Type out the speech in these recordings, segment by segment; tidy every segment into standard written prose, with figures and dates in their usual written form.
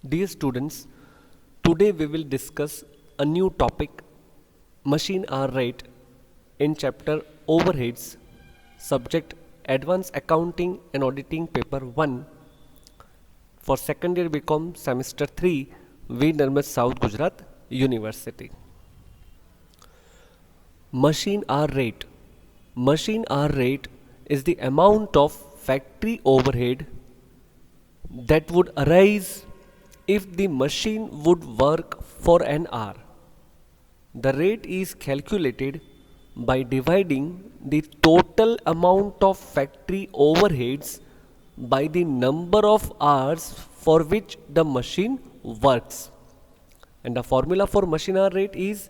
Dear students, today we will discuss a new topic, machine hour rate, in chapter Overheads, subject Advanced Accounting and Auditing Paper 1 for second year BCom semester 3, V. Nirmal South Gujarat University. Machine hour rate. Machine hour rate is the amount of factory overhead that would arise if the machine would work for an hour. The rate is calculated by dividing the total amount of factory overheads by the number of hours for which the machine works. And the formula for machine hour rate is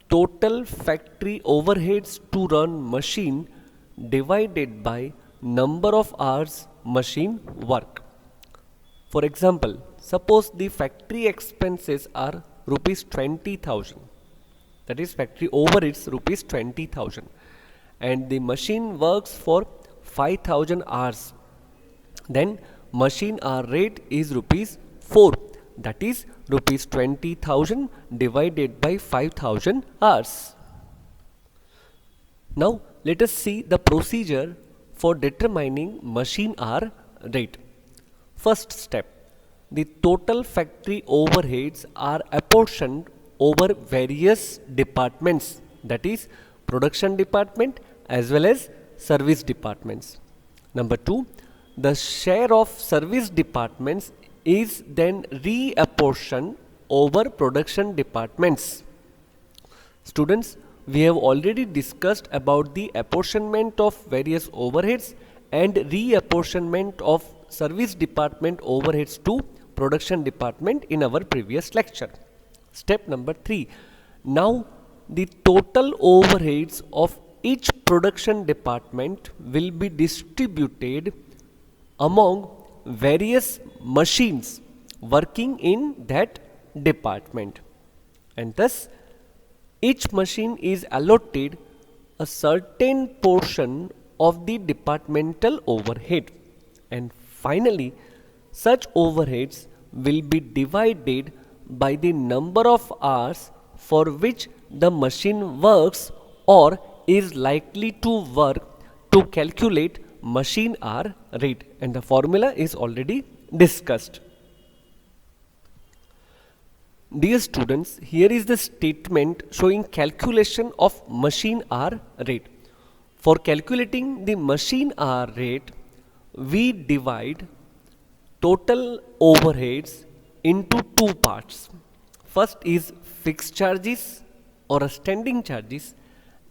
total factory overheads to run machine divided by number of hours machine work. For example, suppose the factory expenses are rupees 20,000, that is factory overheads rupees 20,000, and the machine works for 5,000 hours. Then machine hour rate is rupees 4, that is rupees 20,000 divided by 5,000 hours. Now let us see the procedure for determining machine hour rate. First step, the total factory overheads are apportioned over various departments, that is production department as well as service departments. Number 2, the share of service departments is then reapportioned over production departments. Students, we have already discussed about the apportionment of various overheads and reapportionment of service department overheads to production department in our previous lecture. Step number 3. Now the total overheads of each production department will be distributed among various machines working in that department, and thus each machine is allotted a certain portion of the departmental overhead, and finally such overheads will be divided by the number of hours for which the machine works or is likely to work to calculate machine hour rate, and the formula is already discussed. Dear students, here is the statement showing calculation of machine hour rate. For calculating the machine hour rate, we divide total overheads into two parts. First is fixed charges or standing charges,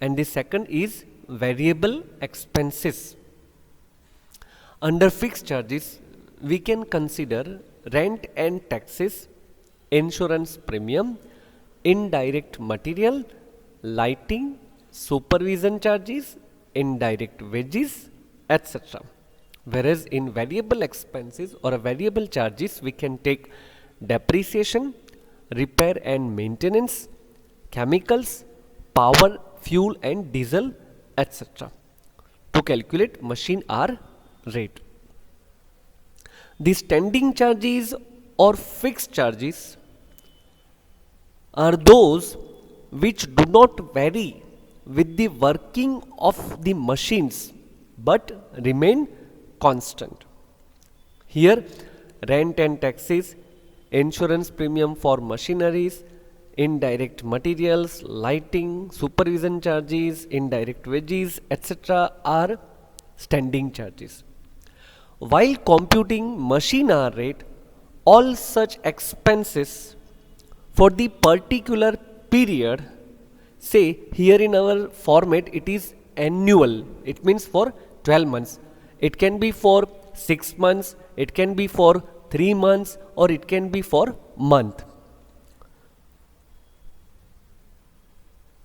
and the second is variable expenses. Under fixed charges, we can consider rent and taxes, insurance premium, indirect material, lighting, supervision charges, indirect wages, etc. Whereas in variable expenses or variable charges, we can take depreciation, repair and maintenance, chemicals, power, fuel and diesel, etc. to calculate machine hour rate. The standing charges or fixed charges are those which do not vary with the working of the machines but remain constant. Here rent and taxes, insurance premium for machineries, indirect materials, lighting, supervision charges, indirect wages, etc. are standing charges. While computing machine hour rate, all such expenses for the particular period, say here in our format it is annual, it means for 12 months. It can be for 6 months, it can be for 3 months, or it can be for month.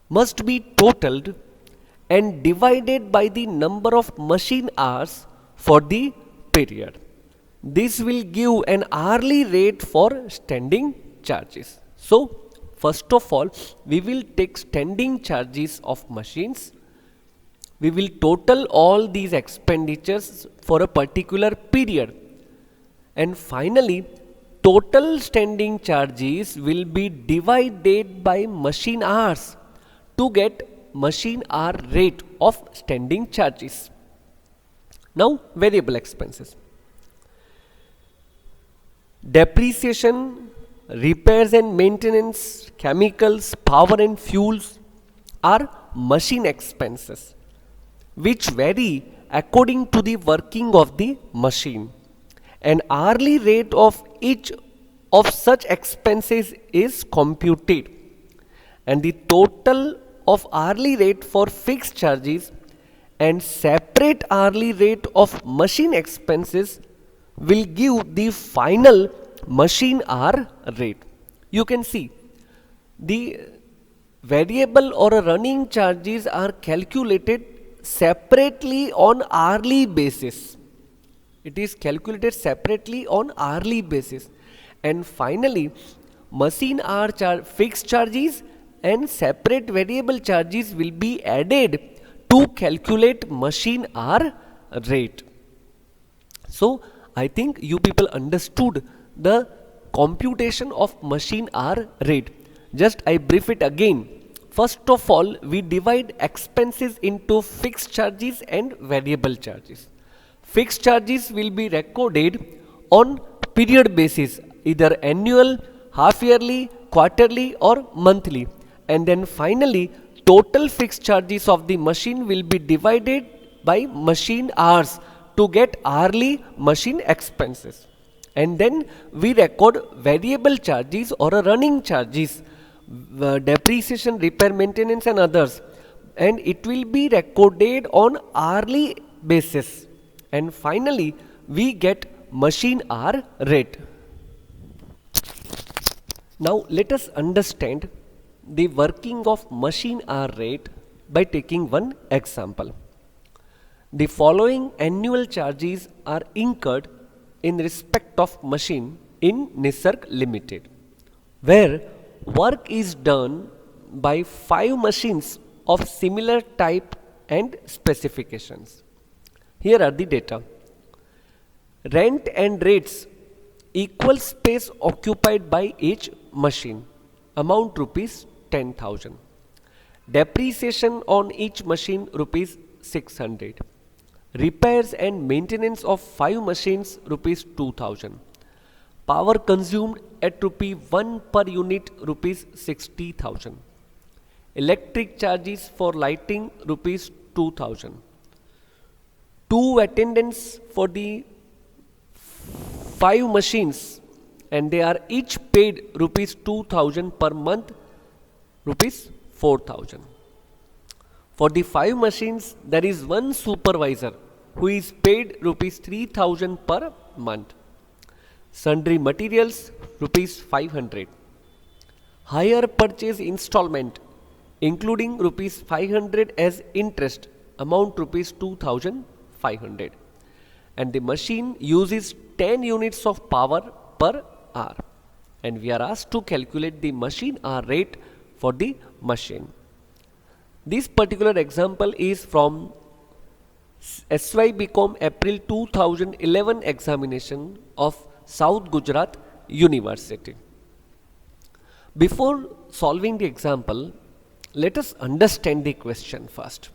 Must be totaled and divided by the number of machine hours for the period. This will give an hourly rate for standing charges. So, first of all, we will take standing charges of machines. We will total all these expenditures for a particular period, and finally total standing charges will be divided by machine hours to get machine hour rate of standing charges. Now variable expenses. Depreciation, repairs and maintenance, chemicals, power and fuels are machine expenses which vary according to the working of the machine. An hourly rate of each of such expenses is computed, and the total of hourly rate for fixed charges and separate hourly rate of machine expenses will give the final machine hour rate. You can see the variable or running charges are calculated separately on hourly basis. It is calculated separately on hourly basis, and finally machine hour fixed charges and separate variable charges will be added to calculate machine hour rate. So I think you people understood the computation of machine hour rate. Just I brief it again. First of all, we divide expenses into fixed charges and variable charges. Fixed charges will be recorded on period basis, either annual, half yearly, quarterly or monthly. And then finally, total fixed charges of the machine will be divided by machine hours to get hourly machine expenses. And then we record variable charges or running charges, depreciation, repair, maintenance and others, and it will be recorded on hourly basis. And finally we get machine hour rate. Now let us understand the working of machine hour rate by taking one example. The following annual charges are incurred in respect of machine in Nisarg Limited, where work is done by 5 machines of similar type and specifications. Here are the data. Rent and rates: equal space occupied by each machine, amount rupees 10,000. Depreciation on each machine rupees 600. Repairs and maintenance of 5 machines rupees 2,000. Power consumed at rupee 1 per unit rupees 60,000. Electric charges for lighting rupees 2,000. 2 attendants for the 5 machines, and they are each paid rupees 2,000 per month, rupees 4,000. For the 5 machines, there is one supervisor who is paid rupees 3,000 per month. Sundry materials rupees 500. Hire purchase installment including rupees 500 as interest, amount rupees 2,500. And the machine uses 10 units of power per hour. And we are asked to calculate the machine hour rate for the machine. This particular example is from SY BCom April 2011 examination of South Gujarat University. Before solving the example, let us understand the question first.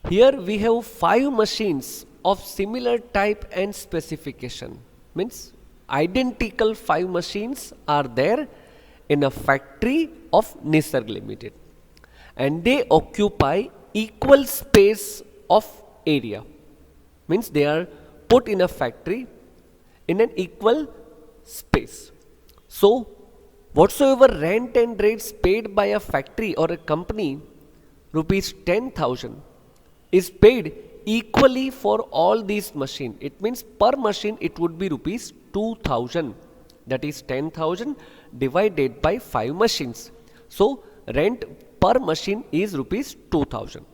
Here we have 5 machines of similar type and specification. Means identical 5 machines are there in a factory of Nisarg Limited, and they occupy equal space of area. Means they are put in a factory in an equal space. So whatsoever rent and rates paid by a factory or a company, rupees 10,000, is paid equally for all these machines. It means per machine it would be rupees 2,000. That is 10,000 divided by 5 machines. So rent per machine is rupees 2,000.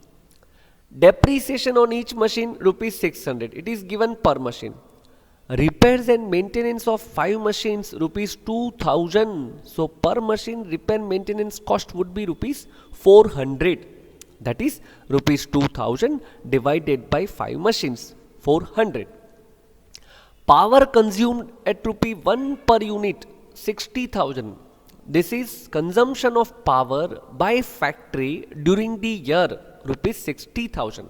Depreciation on each machine rupees 600. It is given per machine. Repairs and maintenance of 5 machines rupees 2,000. So per machine repair maintenance cost would be rupees 400. That is rupees 2,000 divided by 5 machines, 400. Power consumed at rupee 1 per unit 60,000. This is consumption of power by factory during the year rupees 60,000.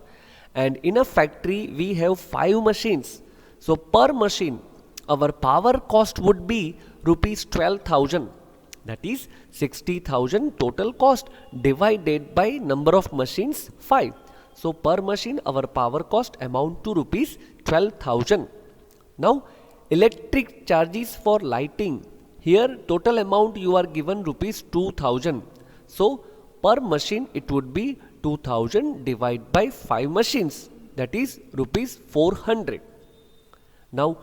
And in a factory we have 5 machines. So per machine our power cost would be rupees 12,000. That is 60,000 total cost divided by number of machines 5. So per machine our power cost amount to rupees 12,000. Now electric charges for lighting. Here total amount you are given rupees 2000. So per machine it would be 2000 divided by 5 machines, that is rupees 400. Now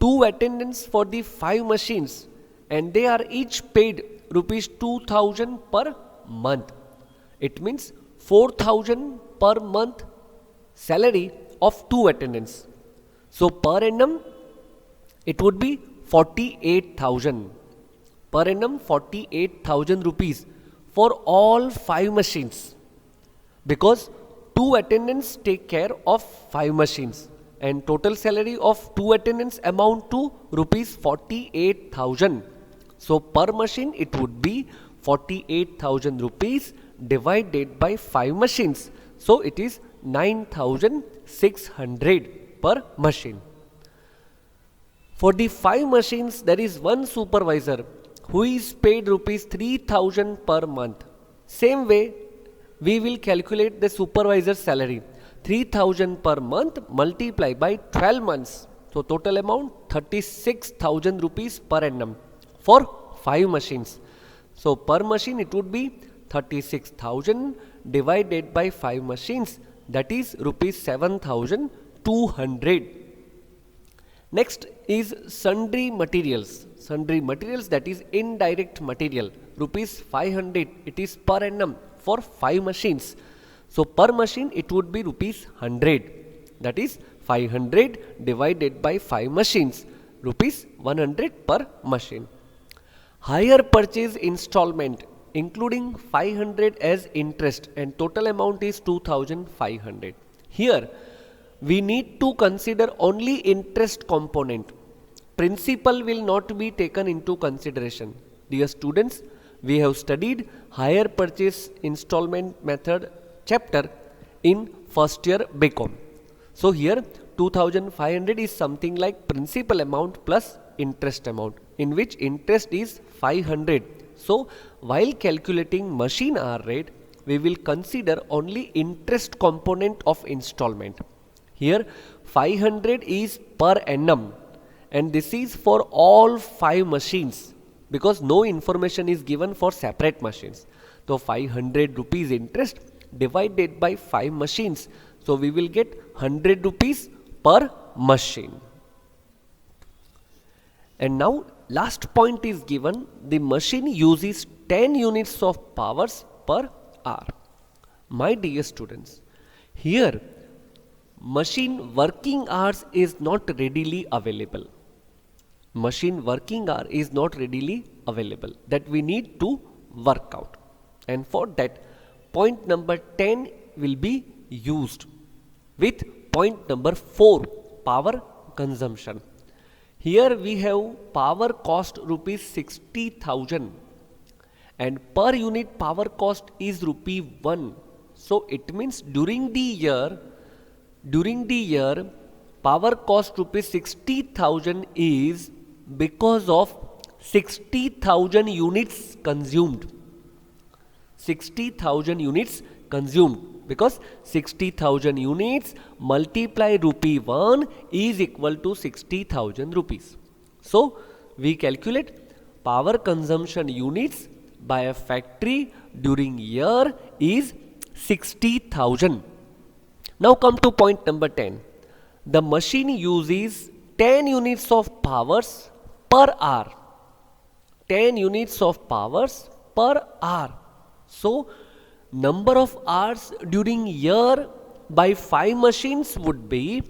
2 attendants for the 5 machines and they are each paid rupees 2000 per month. It means 4000 per month salary of 2 attendants. So per annum it would be 48,000. Per annum 48,000 rupees for all 5 machines, because 2 attendants take care of 5 machines and total salary of 2 attendants amount to rupees 48,000. So per machine it would be 48,000 rupees divided by 5 machines. So it is 9,600 per machine. For the 5 machines there is one supervisor who is paid rupees 3,000 per month. Same way we will calculate the supervisor's salary. 3,000 per month multiplied by 12 months. So total amount 36,000 rupees per annum for 5 machines. So per machine it would be 36,000 divided by 5 machines, that is rupees 7,200. Next is sundry materials. Sundry materials, that is indirect material, rupees 500. It is per annum for 5 machines. So per machine it would be rupees 100. That is 500 divided by 5 machines, rupees 100 per machine. Hire purchase installment including 500 as interest and total amount is 2,500. Here we need to consider only interest component. Principal will not be taken into consideration. Dear students, we have studied hire purchase installment method chapter in first year BCom. So here 2,500 is something like principal amount plus interest amount, in which interest is 500. So while calculating machine hour rate, we will consider only interest component of installment. Here 500 is per annum and this is for all 5 machines, because no information is given for separate machines. So 500 rupees interest divided by 5 machines. So we will get 100 rupees per machine. And now last point is given, the machine uses 10 units of powers per hour. My dear students, here machine working hours is not readily available. Machine working hour is not readily available, that we need to work out, and for that point number 10 will be used with point number 4, power consumption. Here we have power cost rupees 60,000 and per unit power cost is rupee 1. So it means during the year power cost rupees 60,000 is because of 60,000 units consumed. 60,000 units consumed, because 60,000 units multiply rupee 1 is equal to 60,000 rupees. So we calculate power consumption units by a factory during year is 60,000. Now come to point number 10. The machine uses 10 units of powers per hour. 10 units of powers per hour. So number of hours during year by 5 machines would be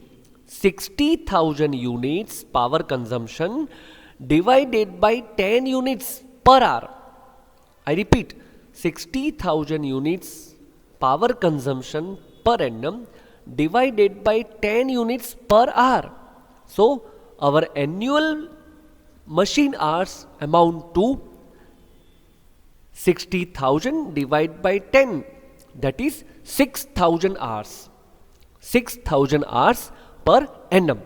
60,000 units power consumption divided by 10 units per hour. I repeat, 60,000 units power consumption per annum divided by 10 units per hour. So our annual machine hours amount to 60,000 divided by 10, that is 6,000 hours. 6,000 hours per annum,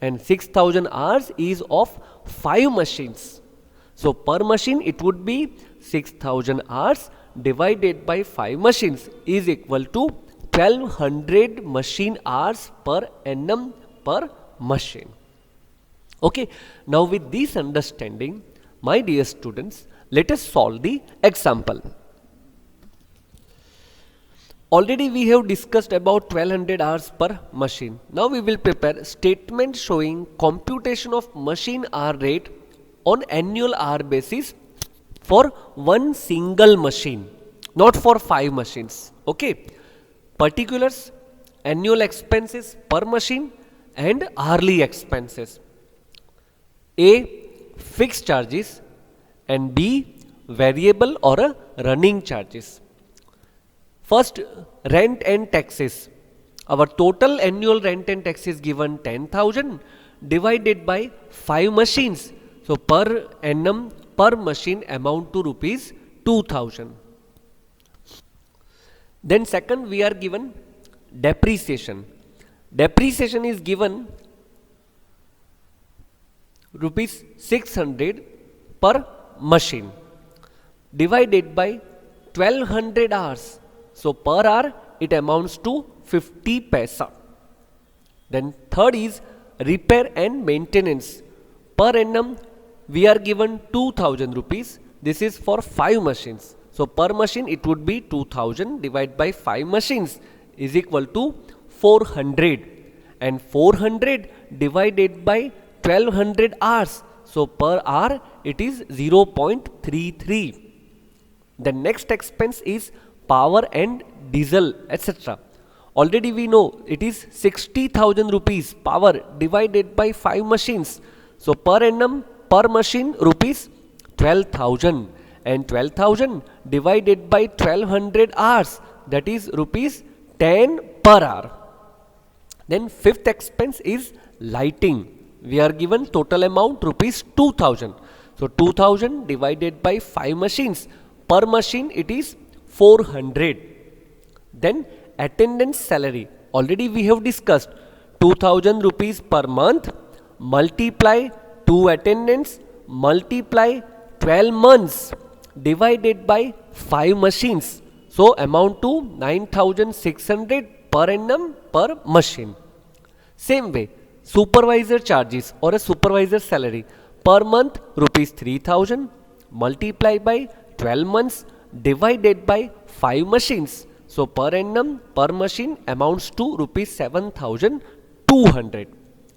and 6,000 hours is of 5 machines. So per machine it would be 6,000 hours divided by 5 machines is equal to 1200 machine hours per annum per machine. Okay, now with this understanding, my dear students, let us solve the example. Already we have discussed about 1200 hours per machine. Now we will prepare statement showing computation of machine hour rate on annual hour basis for one single machine, not for 5 machines. Okay, particulars, annual expenses per machine and hourly expenses. A, fixed charges, and B, variable or a running charges. First, rent and taxes. Our total annual rent and taxes given 10,000 divided by 5 machines. So per annum per machine amount to rupees 2,000. Then second, we are given depreciation. Depreciation is given rupees 600 per machine divided by 1200 hours. So per hour it amounts to 50 paisa. Then third is repair and maintenance. Per annum we are given 2,000 rupees. This is for 5 machines. So per machine it would be 2,000 divided by 5 machines is equal to 400. And 400 divided by 1200 hours. So per hour it is 0.33. The next expense is power and diesel, etc. Already we know it is 60,000 rupees power divided by 5 machines. So per annum per machine rupees 12,000, and 12,000 divided by 1200 hours, that is rupees 10 per hour. Then fifth expense is lighting. We are given total amount rupees 2,000. So 2,000 divided by 5 machines. Per machine it is 400. Then attendance salary. Already we have discussed 2,000 rupees per month multiply 2 attendance multiply 12 months divided by 5 machines. So amount to 9,600 per annum per machine. Same way, supervisor charges or a supervisor salary per month rupees 3,000 multiply by 12 months divided by 5 machines. So per annum per machine amounts to rupees 7,200.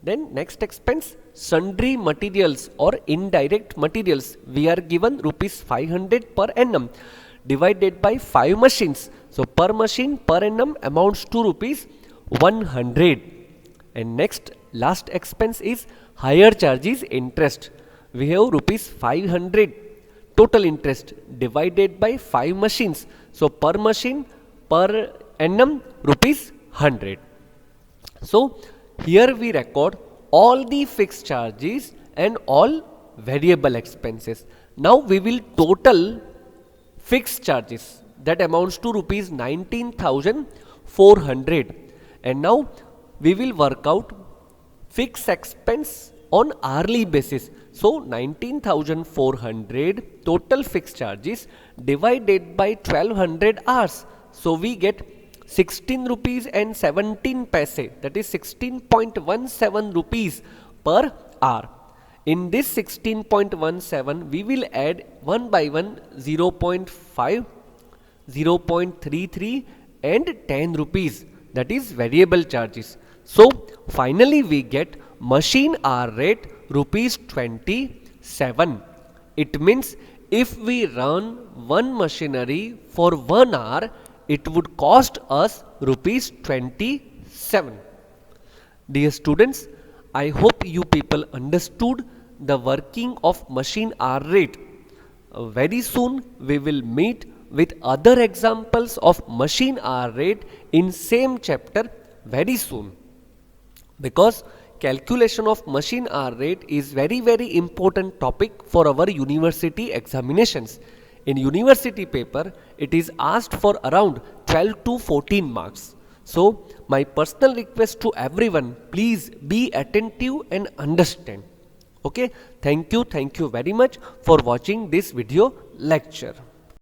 Then next expense, sundry materials or indirect materials. We are given rupees 500 per annum divided by 5 machines. So per machine per annum amounts to rupees 100. And next last expense is higher charges interest. We have rupees 500 total interest divided by 5 machines. So per machine per annum rupees 100. So here we record all the fixed charges and all variable expenses. Now we will total fixed charges, that amounts to rupees 19,400, and now we will work out fixed expense on hourly basis. So 19,400 total fixed charges divided by 1200 hours. So we get 16 rupees and 17 paise, that is 16.17 rupees per hour. In this 16.17 we will add one by one 0.5, 0.33 and 10 rupees, that is variable charges. So finally we get machine hour rate rupees 27. It means if we run one machinery for 1 hour, it would cost us rupees 27. Dear students, I hope you people understood the working of machine hour rate. Very soon we will meet with other examples of machine hour rate in same chapter very soon, because calculation of machine hour rate is very important topic for our university examinations. In university paper, it is asked for around 12 to 14 marks. So, my personal request to everyone, please be attentive and understand. Okay, thank you very much for watching this video lecture.